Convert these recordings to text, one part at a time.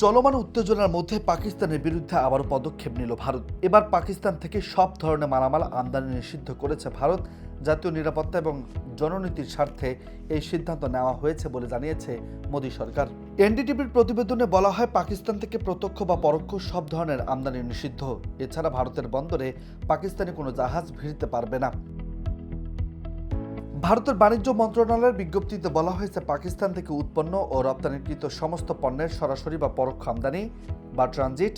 চলমান উত্তেজনার মধ্যে পাকিস্তানের বিরুদ্ধে আবারও পদক্ষেপ নিল ভারত। এবার পাকিস্তান থেকে সব ধরনের মালামাল আমদানি নিষিদ্ধ করেছে ভারত। জাতীয় নিরাপত্তা এবং জননীতির স্বার্থে এই সিদ্ধান্ত নেওয়া হয়েছে বলে জানিয়েছে মোদী সরকার। এনডিটিভির প্রতিবেদনে বলা হয়, পাকিস্তান থেকে প্রত্যক্ষ বা পরোক্ষ সব ধরনের আমদানি নিষিদ্ধ। এছাড়া ভারতের বন্দরে পাকিস্তানি কোনো জাহাজ ভিড়তে পারবে না। ভারতের বাণিজ্য মন্ত্রণালয়ের বিজ্ঞপ্তিতে বলা হয়েছে, পাকিস্তান থেকে উৎপন্ন ও রপ্তানিকৃত সমস্ত পণ্যের সরাসরি বা পরোক্ষ আমদানি বা ট্রানজিট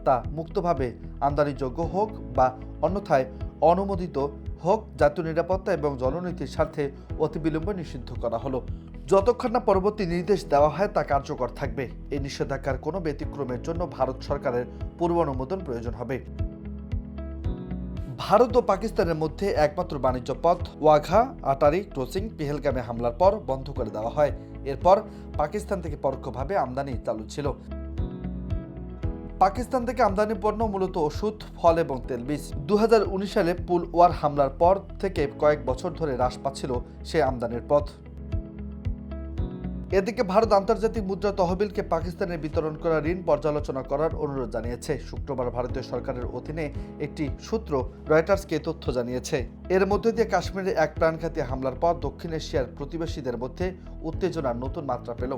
তা মুক্তভাবে আমদানিযোগ্য হোক বা অন্যথায় অনুমোদিত হোক, জাতীয় নিরাপত্তা এবং জননীতির স্বার্থে অতিবিলম্বে নিষিদ্ধ করা হলো। যতক্ষণ না পরবর্তী নির্দেশ দেওয়া হয় তা কার্যকর থাকবে। এই নিষেধাজ্ঞার কোনো ব্যতিক্রমের জন্য ভারত সরকারের পূর্ব অনুমোদন প্রয়োজন হবে। ভারত ও পাকিস্তানের মধ্যে একমাত্র বাণিজ্য পথ ওয়াঘা আটারি ক্রসিং পেহেলগামে হামলার পর বন্ধ করে দেওয়া হয়। এরপর পাকিস্তান থেকে পরোক্ষভাবে আমদানি চালু ছিল। পাকিস্তান থেকে আমদানি পণ্য মূলত ওষুধ, ফল এবং তেলবীজ। 2019 সালে পুলওয়ার হামলার পর থেকে কয়েক বছর ধরে হ্রাস পাচ্ছিল সে আমদানির পথ। এদিকে ভারত আন্তর্জাতিক মুদ্রা তহবিলকে প্যাকেস্তানে বিতরণ করা ঋণ পর্যালোচনা করার অনুরোধ জানিয়েছে। শুক্রবার ভারতীয় সরকারের অধীনে একটি সূত্র রয়টার্সকে তথ্য জানিয়েছে। এর মধ্যে দিয়ে কাশ্মীরে এক প্রাণঘাতী হামলার পর দক্ষিণ এশিয়ার প্রতিবেশীদের মধ্যে উত্তেজনার নতুন মাত্রা পেল।